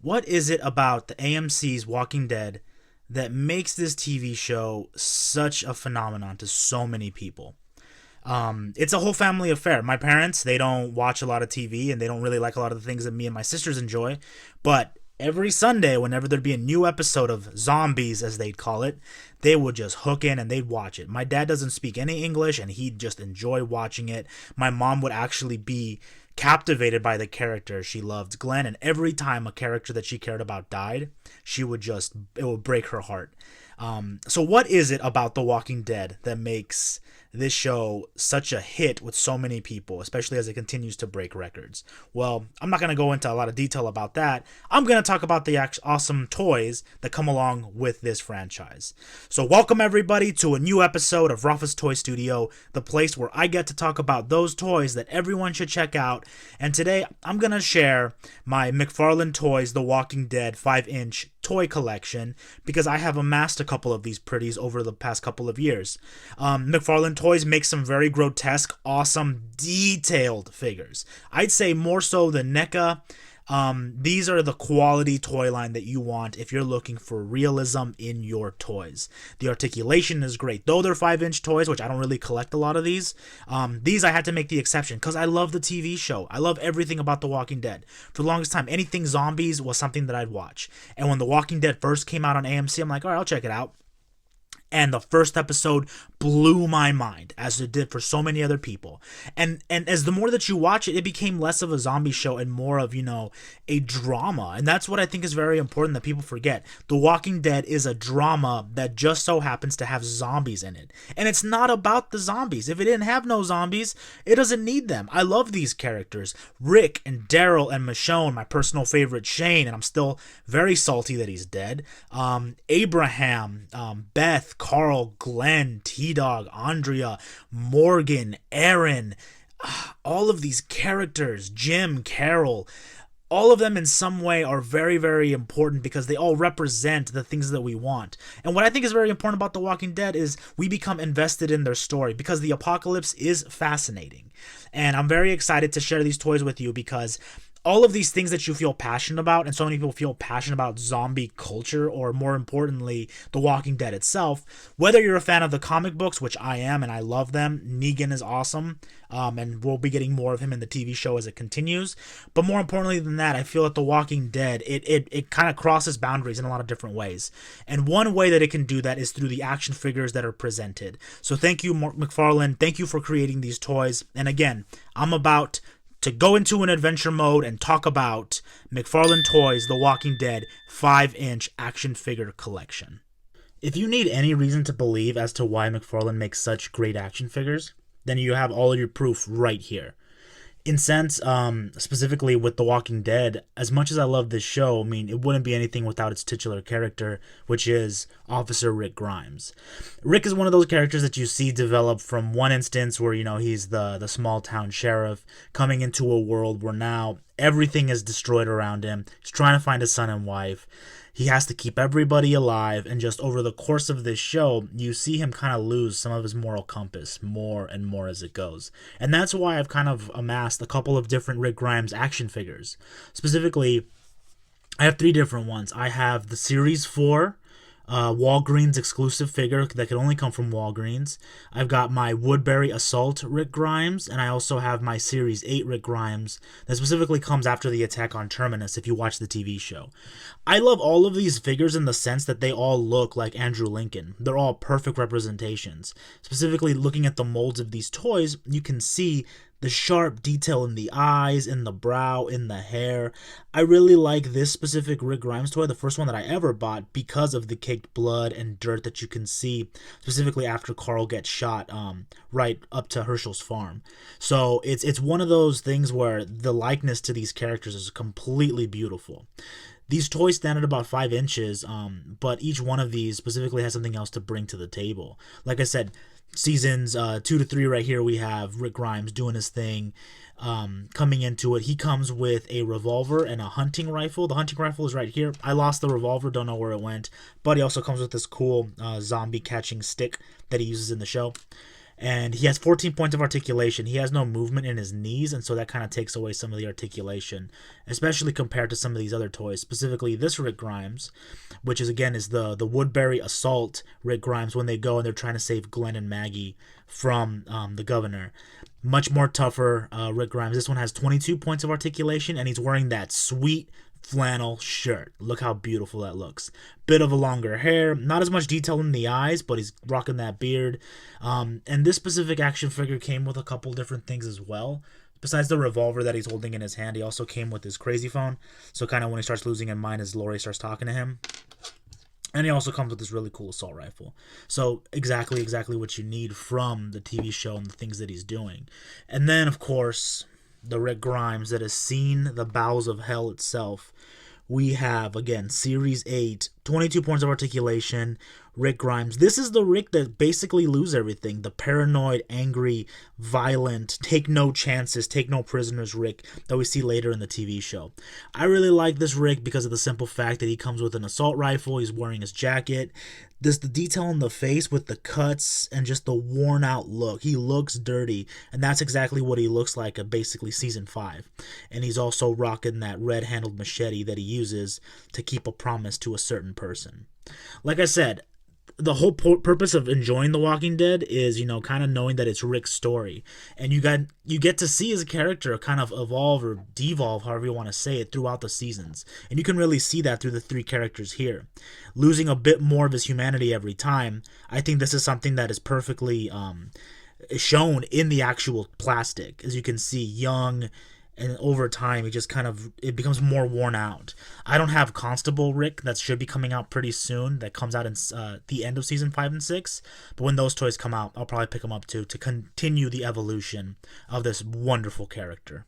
What is it about the AMC's Walking Dead that makes this TV show such a phenomenon to so many people? It's a whole family affair. My parents, they don't watch a lot of TV and they don't really like a lot of the things that me and my sisters enjoy. But every Sunday, whenever there'd be a new episode of Zombies, as they'd call it, they would just hook in and they'd watch it. My dad doesn't speak any English and he'd just enjoy watching it. My mom would actually be captivated by the character. She loved Glenn, and every time a character that she cared about died, it would break her heart. So what is it about The Walking Dead that makes this show such a hit with so many people, especially as it continues to break records? Well, I'm not going to go into a lot of detail about that. I'm going to talk about the awesome toys that come along with this franchise. So welcome everybody to a new episode of Rafa's Toy Studio, the place where I get to talk about those toys that everyone should check out. And today I'm going to share my McFarlane Toys The Walking Dead 5-inch toy collection because I have amassed a couple of these pretties over the past couple of years. McFarlane Toys makes some very grotesque, awesome, detailed figures. I'd say more so than NECA. These are the quality toy line that you want if you're looking for realism in your toys. The articulation is great. Though they're 5-inch toys, which I don't really collect a lot of these I had to make the exception because I love the TV show. I love everything about The Walking Dead. For the longest time, anything zombies was something that I'd watch. And when The Walking Dead first came out on AMC, I'm like, all right, I'll check it out. And the first episode blew my mind, as it did for so many other people. And as the more that you watch it, it became less of a zombie show and more of, a drama. And that's what I think is very important that people forget. The Walking Dead is a drama that just so happens to have zombies in it. And it's not about the zombies. If it didn't have no zombies, it doesn't need them. I love these characters. Rick and Daryl and Michonne, my personal favorite Shane, and I'm still very salty that he's dead. Abraham, Beth, Carl, Glenn, T-Dog, Andrea, Morgan, Aaron, all of these characters, Jim, Carol, all of them in some way are very, very important because they all represent the things that we want. And what I think is very important about The Walking Dead is we become invested in their story because the apocalypse is fascinating. And I'm very excited to share these toys with you because all of these things that you feel passionate about, and so many people feel passionate about zombie culture, or more importantly, The Walking Dead itself, whether you're a fan of the comic books, which I am, and I love them, Negan is awesome, and we'll be getting more of him in the TV show as it continues, but more importantly than that, I feel that The Walking Dead, it kind of crosses boundaries in a lot of different ways, and one way that it can do that is through the action figures that are presented. So thank you, McFarlane, thank you for creating these toys, and again, I'm about to go into an adventure mode and talk about McFarlane Toys The Walking Dead 5-inch action figure collection. If you need any reason to believe as to why McFarlane makes such great action figures, then you have all of your proof right here. In sense, specifically with The Walking Dead, as much as I love this show, I mean, it wouldn't be anything without its titular character, which is Officer Rick Grimes. Rick is one of those characters that you see develop from one instance where, he's the small town sheriff coming into a world where now everything is destroyed around him. He's trying to find his son and wife. He has to keep everybody alive, and just over the course of this show, you see him kind of lose some of his moral compass more and more as it goes. And that's why I've kind of amassed a couple of different Rick Grimes action figures. Specifically, I have 3 different ones. I have the Series 4 Walgreens exclusive figure that could only come from Walgreens. I've got my Woodbury Assault Rick Grimes, and I also have my Series 8 Rick Grimes that specifically comes after the attack on Terminus if you watch the TV show. I love all of these figures in the sense that they all look like Andrew Lincoln. They're all perfect representations. Specifically, looking at the molds of these toys, you can see the sharp detail in the eyes, in the brow, in the hair. I really like this specific Rick Grimes toy, the first one that I ever bought, because of the caked blood and dirt that you can see, specifically after Carl gets shot, right up to Herschel's farm. So it's one of those things where the likeness to these characters is completely beautiful. These toys stand at about 5 inches, but each one of these specifically has something else to bring to the table. Like I said, seasons 2 to 3 right here, we have Rick Grimes doing his thing, coming into it. He comes with a revolver and a hunting rifle. The hunting rifle is right here. I lost the revolver, don't know where it went, but he also comes with this cool zombie catching stick that he uses in the show. And he has 14 points of articulation. He has no movement in his knees, and so that kind of takes away some of the articulation, especially compared to some of these other toys, specifically this Rick Grimes, which is again is the Woodbury Assault Rick Grimes when they go and they're trying to save Glenn and Maggie from the governor. Much more tougher Rick Grimes. This one has 22 points of articulation, and he's wearing that sweet flannel shirt. Look how beautiful that looks. Bit of a longer hair, not as much detail in the eyes, but he's rocking that beard. And this specific action figure came with a couple different things as well. Besides the revolver that he's holding in his hand, he also came with his crazy phone. So kind of when he starts losing his mind as Lori starts talking to him. And he also comes with this really cool assault rifle. So exactly what you need from the TV show and the things that he's doing. And then, of course, the Rick Grimes that has seen the bowels of hell itself. We have, again, Series 8, 22 points of articulation, Rick Grimes. This is the Rick that basically loses everything. The paranoid, angry, violent, take no chances, take no prisoners Rick that we see later in the TV show. I really like this Rick because of the simple fact that he comes with an assault rifle, he's wearing his jacket. There's the detail in the face with the cuts and just the worn out look. He looks dirty, and that's exactly what he looks like at basically season 5. And he's also rocking that red-handled machete that he uses to keep a promise to a certain person. Like I said, the whole purpose of enjoying The Walking Dead is, kind of knowing that it's Rick's story. And you get to see his character kind of evolve or devolve, however you want to say it, throughout the seasons. And you can really see that through the 3 characters here. Losing a bit more of his humanity every time, I think this is something that is perfectly shown in the actual plastic. As you can see, young, and over time it becomes more worn out. I don't have Constable Rick that should be coming out pretty soon, that comes out in the end of season 5 and 6, but when those toys come out, I'll probably pick them up too to continue the evolution of this wonderful character.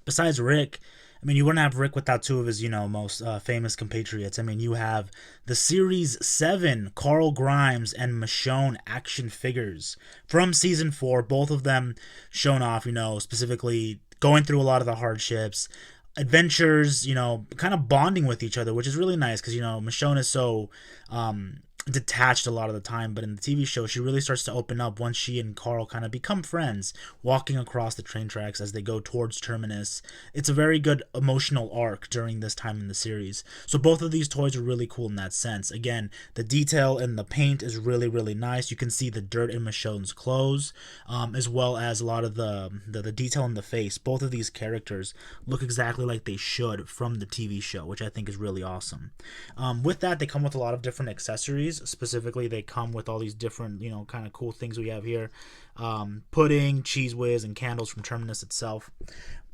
Besides Rick, you wouldn't have Rick without 2 of his, most famous compatriots. You have the Series 7 Carl Grimes and Michonne action figures from Season 4. Both of them shown off, specifically going through a lot of the hardships, adventures, kind of bonding with each other, which is really nice because, Michonne is so detached a lot of the time, but in the TV show she really starts to open up once she and Carl kind of become friends, walking across the train tracks as they go towards Terminus. It's a very good emotional arc during this time in the series. So both of these toys are really cool in that sense. Again, the detail in the paint is really nice. You can see the dirt in Michonne's clothes, as well as a lot of the detail in the face. Both of these characters look exactly like they should from the TV show, which I think is really awesome. With that, they come with a lot of different accessories. Specifically, they come with all these different, kind of cool things we have here. Pudding, Cheese Whiz, and candles from Terminus itself.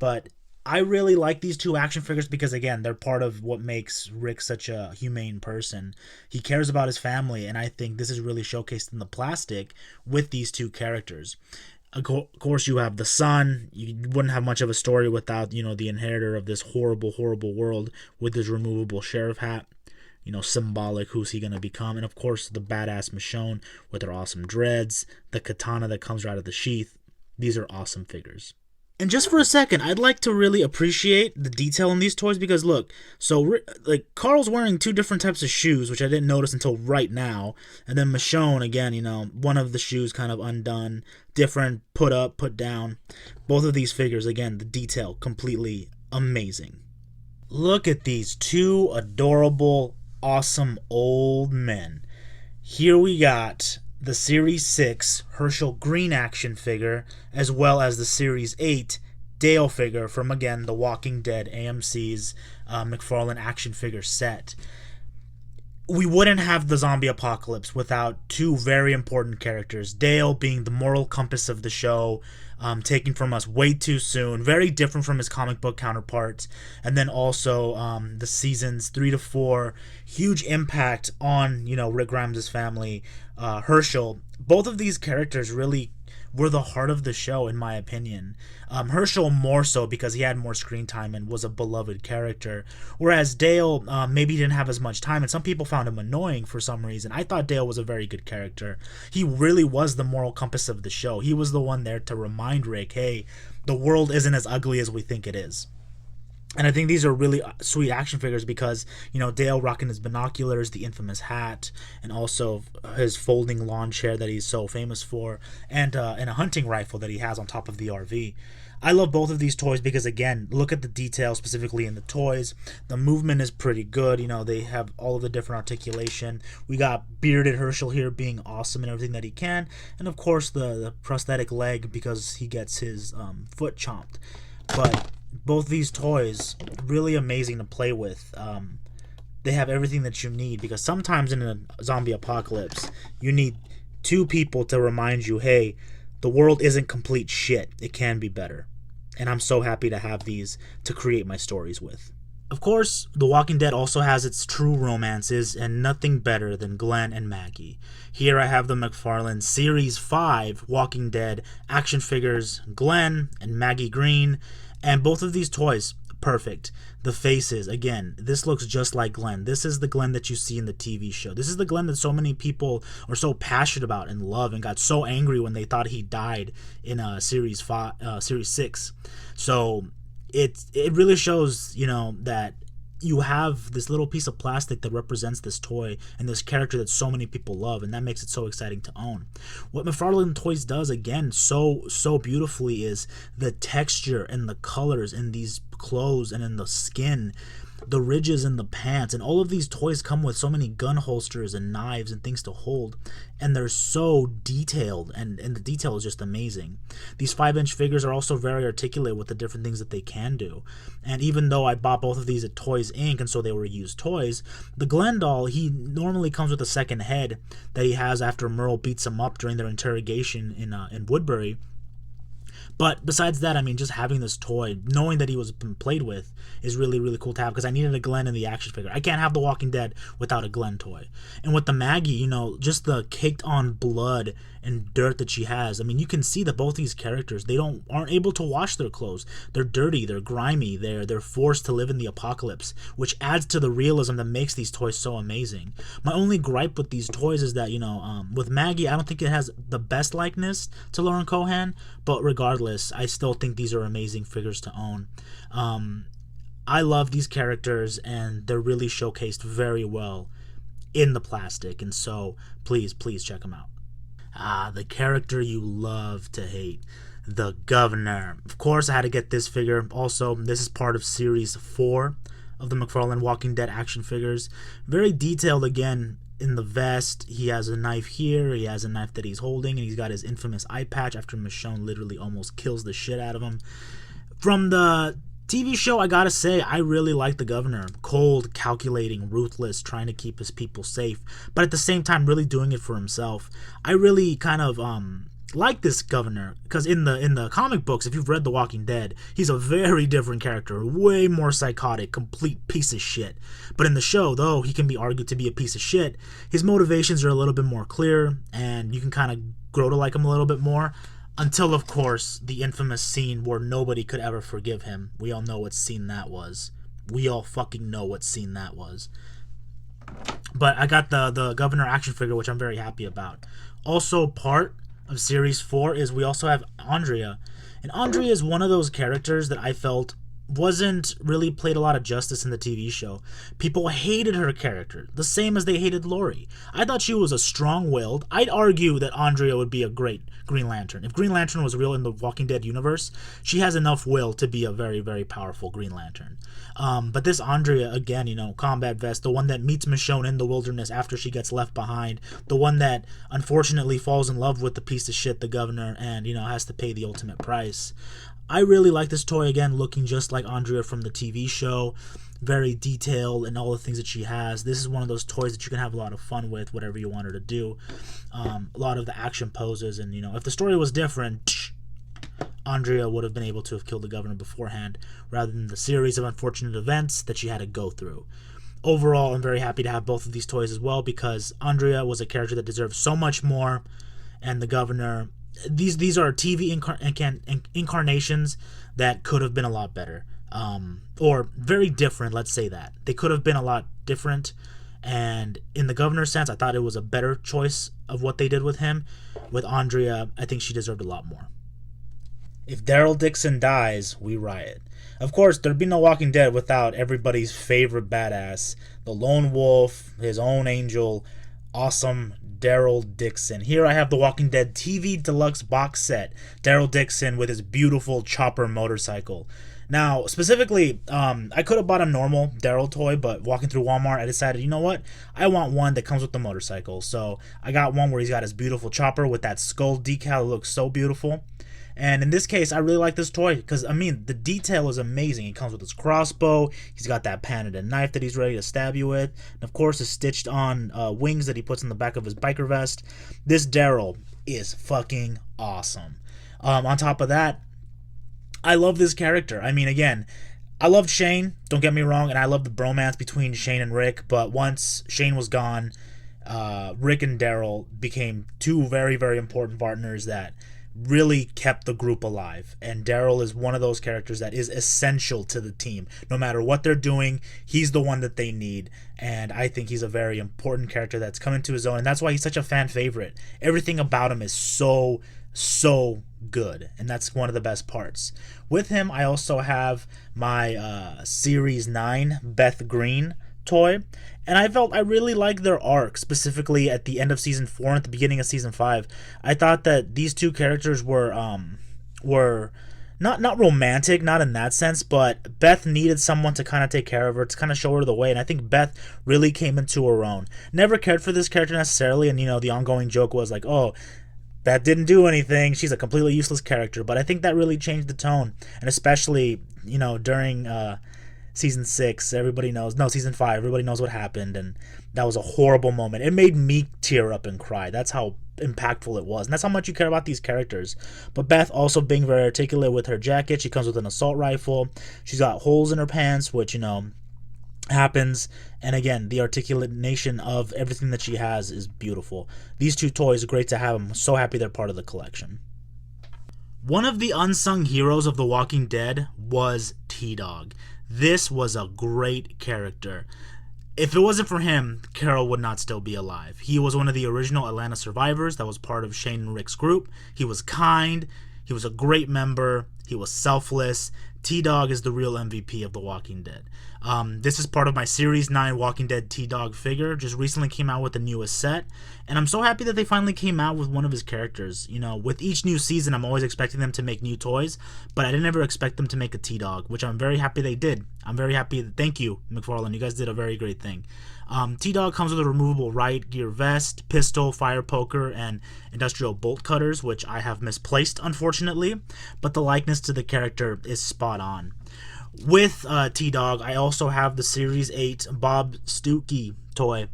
But I really like these 2 action figures because, again, they're part of what makes Rick such a humane person. He cares about his family, and I think this is really showcased in the plastic with these 2 characters. Of course, you have the son. You wouldn't have much of a story without, the inheritor of this horrible world with his removable sheriff hat. Symbolic, who's he going to become? And of course, the badass Michonne with her awesome dreads, the katana that comes right out of the sheath. These are awesome figures. And just for a second, I'd like to really appreciate the detail in these toys because look, so Carl's wearing 2 different types of shoes, which I didn't notice until right now. And then Michonne, again, one of the shoes kind of undone, different, put up, put down. Both of these figures, again, the detail completely amazing. Look at these 2 adorable, awesome old men. Here we got the Series 6 Herschel Green action figure, as well as the Series 8 Dale figure from, again, The Walking Dead AMC's McFarlane action figure set. We wouldn't have the zombie apocalypse without 2 very important characters. Dale being the moral compass of the show, taken from us way too soon, very different from his comic book counterparts. And then also the seasons 3 to 4, huge impact on, Rick Grimes' family, Herschel. Both of these characters really were the heart of the show, in my opinion. Herschel more so because he had more screen time and was a beloved character, whereas Dale maybe didn't have as much time, and some people found him annoying for some reason. I thought Dale was a very good character. He really was the moral compass of the show. He was the one there to remind Rick, hey, the world isn't as ugly as we think it is. And I think these are really sweet action figures because, Dale rocking his binoculars, the infamous hat, and also his folding lawn chair that he's so famous for, and a hunting rifle that he has on top of the RV. I love both of these toys because, again, look at the detail specifically in the toys. The movement is pretty good. They have all of the different articulation. We got bearded Herschel here being awesome in everything that he can. And, of course, the prosthetic leg because he gets his foot chomped. But both these toys, really amazing to play with. They have everything that you need because sometimes in a zombie apocalypse, you need two people to remind you, hey, the world isn't complete shit. It can be better. And I'm so happy to have these to create my stories with. Of course, The Walking Dead also has its true romances, and nothing better than Glenn and Maggie. Here I have the McFarlane Series 5 Walking Dead action figures, Glenn and Maggie Green, and both of these toys, perfect. The faces, again, this looks just like Glenn. This is the Glenn that you see in the TV show. This is the Glenn that so many people are so passionate about and love and got so angry when they thought he died in Series 6. So it really shows, that you have this little piece of plastic that represents this toy and this character that so many people love, and that makes it so exciting to own. What McFarlane Toys does, again, so beautifully is the texture and the colors in these clothes and in the skin, the ridges in the pants, and all of these toys come with so many gun holsters and knives and things to hold, and they're so detailed, and the detail is just amazing. These 5-inch figures are also very articulate with the different things that they can do, and even though I bought both of these at Toys Inc., and so they were used toys, the Glenn doll, he normally comes with a second head that he has after Merle beats him up during their interrogation in Woodbury. But besides that, just having this toy, knowing that he was been played with, is really, really cool to have because I needed a Glenn in the action figure. I can't have The Walking Dead without a Glenn toy. And with the Maggie, just the caked on blood and dirt that she has. You can see that both these characters, they aren't able to wash their clothes. They're dirty, they're grimy, they're forced to live in the apocalypse, which adds to the realism that makes these toys so amazing. My only gripe with these toys is that, with Maggie, I don't think it has the best likeness to Lauren Cohan, but regardless, I still think these are amazing figures to own. I love these characters, and they're really showcased very well in the plastic, and so please check them out. The character you love to hate, the Governor. Of course, I had to get this figure. Also, this is part of Series 4 of the McFarlane Walking Dead action figures. Very detailed, again, in the vest. He has a knife here, he has a knife that he's holding, and he's got his infamous eye patch after Michonne literally almost kills the shit out of him. From the TV show, I gotta say, I really like the Governor. Cold, calculating, ruthless, trying to keep his people safe, but at the same time really doing it for himself. I really kind of like this Governor because in the comic books, if you've read The Walking Dead, he's a very different character, way more psychotic, complete piece of shit. But in the show, though he can be argued to be a piece of shit, his motivations are a little bit more clear, and you can kind of grow to like him a little bit more. Until, of course, the infamous scene where nobody could ever forgive him. We all know what scene that was. We all fucking know what scene that was. But I got the Governor action figure, which I'm very happy about. Also, part of Series 4 is we also have Andrea. And Andrea is one of those characters that I felt wasn't really played a lot of justice in the TV show. People hated her character, the same as they hated Lori. I thought she was a strong-willed. I'd argue that Andrea would be a great Green Lantern. If Green Lantern was real in the Walking Dead universe, she has enough will to be a very, very powerful Green Lantern. But this Andrea, again, combat vest, the one that meets Michonne in the wilderness after she gets left behind, the one that unfortunately falls in love with the piece of shit, the Governor, and, has to pay the ultimate price. I really like this toy, again, looking just like Andrea from the TV show. Very detailed and all the things that she has. This is one of those toys that you can have a lot of fun with, whatever you want her to do. A lot of the action poses, and, if the story was different, Andrea would have been able to have killed the Governor beforehand, rather than the series of unfortunate events that she had to go through. Overall, I'm very happy to have both of these toys as well, because Andrea was a character that deserves so much more, and the Governor... These are TV incarnations that could have been a lot better, or very different. Let's say that they could have been a lot different. And in the Governor's sense, I thought it was a better choice of what they did with him. With Andrea, I think she deserved a lot more. If Daryl Dixon dies, we riot. Of course, there'd be no Walking Dead without everybody's favorite badass, the lone wolf, his own angel, awesome Daryl Dixon. Here I have the Walking Dead TV Deluxe box set. Daryl Dixon with his beautiful chopper motorcycle. Now, specifically, I could have bought a normal Daryl toy, but walking through Walmart, I decided, you know what? I want one that comes with the motorcycle. So I got one where he's got his beautiful chopper with that skull decal. It looks so beautiful. And in this case, I really like this toy because, I mean, the detail is amazing. He comes with his crossbow. He's got that patented knife that he's ready to stab you with. And, of course, his stitched-on wings that he puts in the back of his biker vest. This Daryl is fucking awesome. On top of that, I love this character. I mean, again, I loved Shane, don't get me wrong, and I love the bromance between Shane and Rick, but once Shane was gone, Rick and Daryl became two very, very important partners that really kept the group alive. And Daryl is one of those characters that is essential to the team. No matter what they're doing, he's the one that they need. And I think he's a very important character that's come into his own. And that's why he's such a fan favorite. Everything about him is so good. And that's one of the best parts. With him, I also have my Series 9 Beth Green toy. And I felt I really liked their arc, specifically at the end of Season 4 and at the beginning of Season 5. I thought that these two characters were not romantic, not in that sense, but Beth needed someone to kind of take care of her, to kind of show her the way, and I think Beth really came into her own. Never cared for this character necessarily, and, you know, the ongoing joke was like, oh, Beth didn't do anything, she's a completely useless character, but I think that really changed the tone, and especially, you know, during Season 6, Season 5, everybody knows what happened, and that was a horrible moment. It made me tear up and cry. That's how impactful it was, and that's how much you care about these characters. But Beth also being very articulate with her jacket. She comes with an assault rifle. She's got holes in her pants, which, you know, happens, and again, the articulation of everything that she has is beautiful. These two toys are great to have. I'm so happy they're part of the collection. One of the unsung heroes of The Walking Dead was T-Dog. This was a great character. If it wasn't for him, Carol would not still be alive. He was one of the original Atlanta survivors that was part of Shane and Rick's group. He was kind. He was a great member. He was selfless. T-Dog is the real MVP of The Walking Dead. This is part of my Series 9 Walking Dead T-Dog figure. Just recently came out with the newest set. And I'm so happy that they finally came out with one of his characters. You know, with each new season, I'm always expecting them to make new toys. But I didn't ever expect them to make a T-Dog, which I'm very happy they did. I'm very happy. Thank you, McFarlane. You guys did a very great thing. T-Dog comes with a removable riot gear vest, pistol, fire poker, and industrial bolt cutters, which I have misplaced, unfortunately. But the likeness to the character is spot on. With T-Dog, I also have the Series 8 Bob Stuckey toy.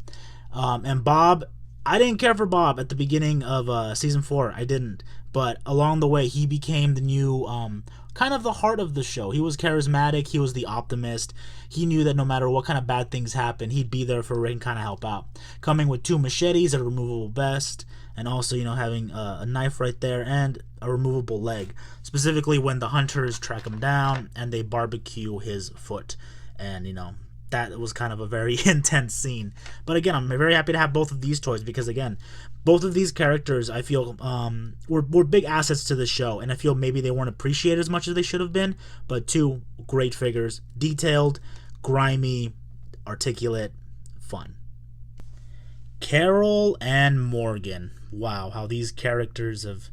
And Bob, I didn't care for Bob at the beginning of Season 4. I didn't. But along the way, he became the new, kind of the heart of the show. He was charismatic. He was the optimist. He knew that no matter what kind of bad things happen, he'd be there for Rick and kind of help out. Coming with 2 machetes, a removable vest, and also, you know, having a knife right there and a removable leg. Specifically when the hunters track him down and they barbecue his foot. And, you know, that was kind of a very intense scene. But again, I'm very happy to have both of these toys because, again, both of these characters, I feel, were big assets to the show. And I feel maybe they weren't appreciated as much as they should have been. But 2 great figures. Detailed, grimy, articulate, fun. Carol and Morgan. Wow, how these characters have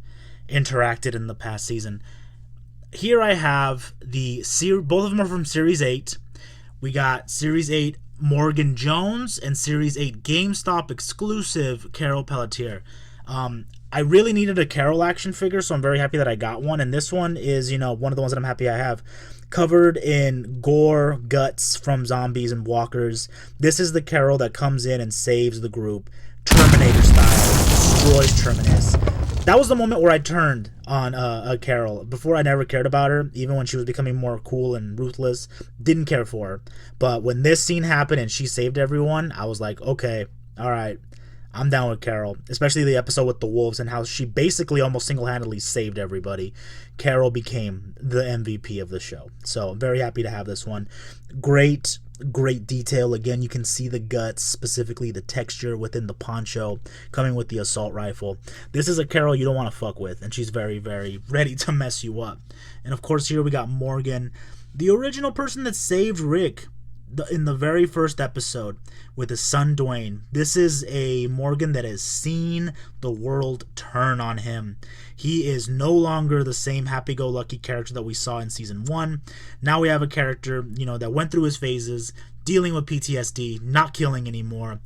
interacted in the past season. Here I have both of them are from Series 8. We got Series 8 Morgan Jones and Series 8 GameStop exclusive Carol Pelletier. I really needed a Carol action figure, so I'm very happy that I got one. And this one is, you know, one of the ones that I'm happy I have. Covered in gore, guts from zombies and walkers. This is the Carol that comes in and saves the group. Terminator style. Destroys Terminus. That was the moment where I turned on Carol. Before, I never cared about her, even when she was becoming more cool and ruthless. Didn't care for her. But when this scene happened and she saved everyone, I was like, okay, all right, I'm down with Carol. Especially the episode with the wolves and how she basically almost single-handedly saved everybody. Carol became the MVP of the show. So I'm very happy to have this one. Great Great detail. Again, you can see the guts, specifically the texture within the poncho coming with the assault rifle. This is a Carol you don't want to fuck with, and she's very, very ready to mess you up. And of course, here we got Morgan, the original person that saved Rick in the very first episode with his son Dwayne. This is a Morgan that has seen the world turn on him. He is no longer the same happy-go-lucky character that we saw in season 1. Now we have a character, that went through his phases, dealing with PTSD, not killing anymore,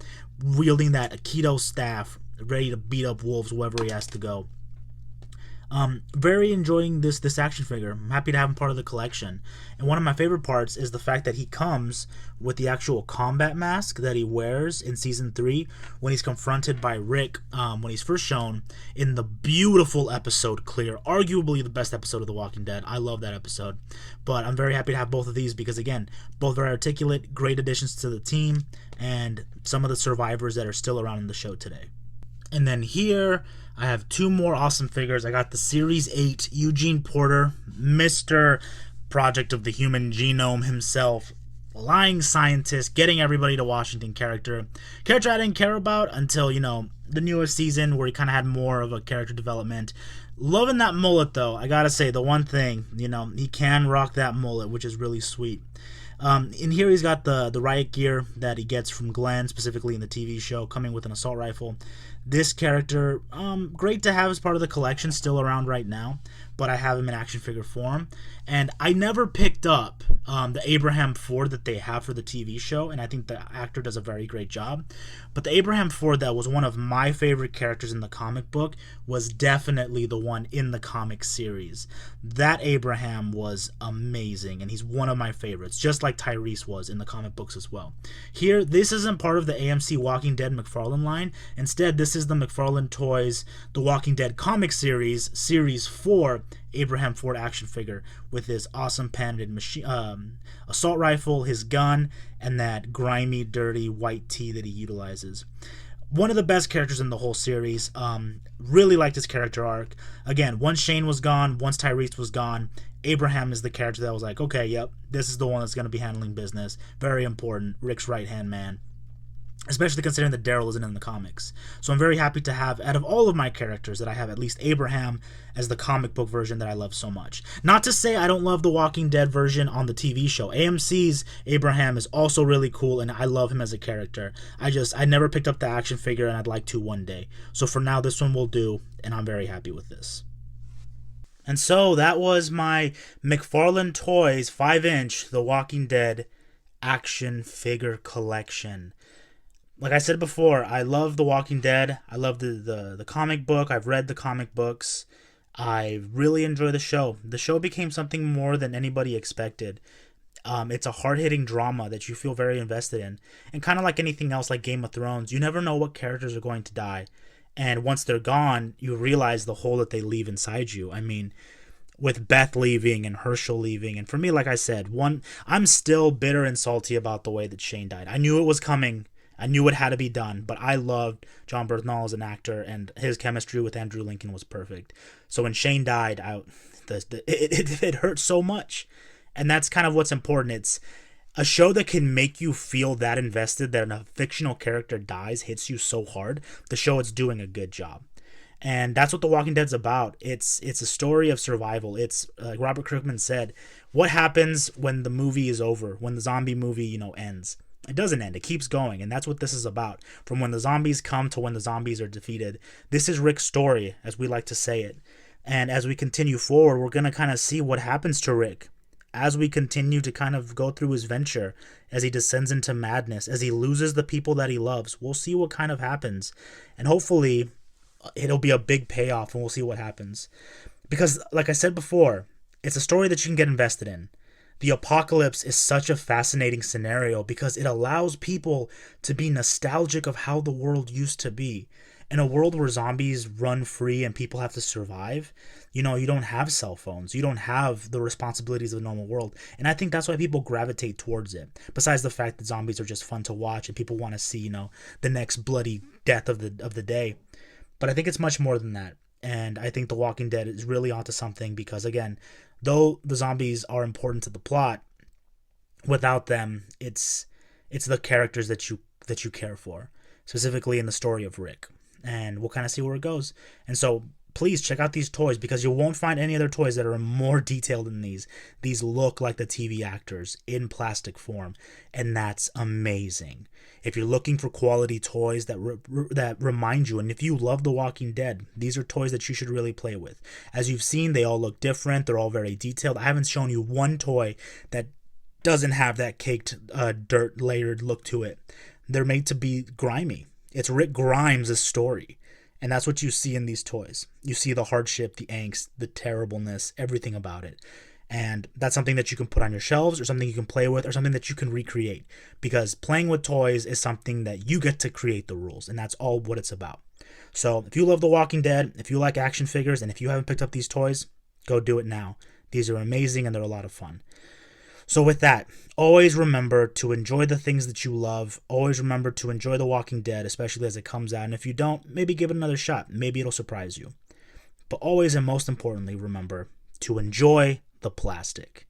wielding that Aikido staff, ready to beat up wolves wherever he has to go. Very enjoying this action figure. I'm happy to have him part of the collection. And one of my favorite parts is the fact that he comes with the actual combat mask that he wears in season 3 when he's confronted by Rick, when he's first shown in the beautiful episode Clear, arguably the best episode of The Walking Dead. I love that episode. But I'm very happy to have both of these because, again, both very articulate, great additions to the team, and some of the survivors that are still around in the show today. And then here I have 2 more awesome figures. I got the Series 8 Eugene Porter, Mr. Project of the Human Genome himself, lying scientist, getting everybody to Washington character I didn't care about until, the newest season where he kind of had more of a character development. Loving that mullet, though. I gotta say, the one thing, he can rock that mullet, which is really sweet. In here he's got the riot gear that he gets from Glenn, specifically in the TV show, coming with an assault rifle. This character, great to have as part of the collection, still around right now, but I have him in action figure form. And I never picked up the Abraham Ford that they have for the TV show, and I think the actor does a very great job. But the Abraham Ford that was one of my favorite characters in the comic book was definitely the one in the comic series. That Abraham was amazing, and he's one of my favorites, just like Tyrese was in the comic books as well. Here, this isn't part of the AMC Walking Dead McFarlane line. Instead, this is the McFarlane Toys The Walking Dead comic series, Series 4, Abraham Ford action figure with his awesome patented assault rifle, his gun, and that grimy, dirty white tee that he utilizes. One of the best characters in the whole series. Really liked his character arc. Again, once Shane was gone, once Tyrese was gone, Abraham is the character that was like, okay, yep, this is the one that's going to be handling business. Very important. Rick's right-hand man. Especially considering that Daryl isn't in the comics. So I'm very happy to have, out of all of my characters, that I have at least Abraham as the comic book version that I love so much. Not to say I don't love the Walking Dead version on the TV show. AMC's Abraham is also really cool, and I love him as a character. I never picked up the action figure, and I'd like to one day. So for now, this one will do, and I'm very happy with this. And so that was my McFarlane Toys 5-inch The Walking Dead action figure collection. Like I said before, I love The Walking Dead. I love the comic book. I've read the comic books. I really enjoy the show. The show became something more than anybody expected. It's a hard-hitting drama that you feel very invested in. And kind of like anything else, like Game of Thrones, you never know what characters are going to die. And once they're gone, you realize the hole that they leave inside you. I mean, with Beth leaving and Herschel leaving. And for me, like I said, I'm still bitter and salty about the way that Shane died. I knew it was coming. I knew it had to be done, but I loved John Bernthal as an actor, and his chemistry with Andrew Lincoln was perfect. So when Shane died, it hurt so much. And that's kind of what's important. It's a show that can make you feel that invested, that a fictional character dies, hits you so hard. The show is doing a good job. And that's what The Walking Dead's about. It's a story of survival. It's, like Robert Kirkman said, what happens when the movie is over, when the zombie movie, ends. It doesn't end. It keeps going, and that's what this is about. From when the zombies come to when the zombies are defeated. This is Rick's story, as we like to say it. And as we continue forward, we're going to kind of see what happens to Rick as we continue to kind of go through his venture, as he descends into madness, as he loses the people that he loves. We'll see what kind of happens. And hopefully, it'll be a big payoff, and we'll see what happens. Because, like I said before, it's a story that you can get invested in. The apocalypse is such a fascinating scenario because it allows people to be nostalgic of how the world used to be. In a world where zombies run free and people have to survive, you don't have cell phones. You don't have the responsibilities of a normal world. And I think that's why people gravitate towards it. Besides the fact that zombies are just fun to watch and people want to see, the next bloody death of the day. But I think it's much more than that. And I think The Walking Dead is really onto something because, again, though the zombies are important to the plot, Without them, it's the characters that you care for, specifically in the story of Rick, and we'll kind of see where it goes. And so please check out these toys, because you won't find any other toys that are more detailed than these. These look like the TV actors in plastic form, and that's amazing. If you're looking for quality toys that remind you, and if you love The Walking Dead, these are toys that you should really play with. As you've seen, they all look different. They're all very detailed. I haven't shown you one toy that doesn't have that caked dirt layered look to it. They're made to be grimy. It's Rick Grimes' story. And that's what you see in these toys. You see the hardship, the angst, the terribleness, everything about it. And that's something that you can put on your shelves, or something you can play with, or something that you can recreate. Because playing with toys is something that you get to create the rules, and that's all what it's about. So if you love The Walking Dead, if you like action figures, and if you haven't picked up these toys, go do it now. These are amazing, and they're a lot of fun. So with that, always remember to enjoy the things that you love. Always remember to enjoy The Walking Dead, especially as it comes out. And if you don't, maybe give it another shot. Maybe it'll surprise you. But always, and most importantly, remember to enjoy the plastic.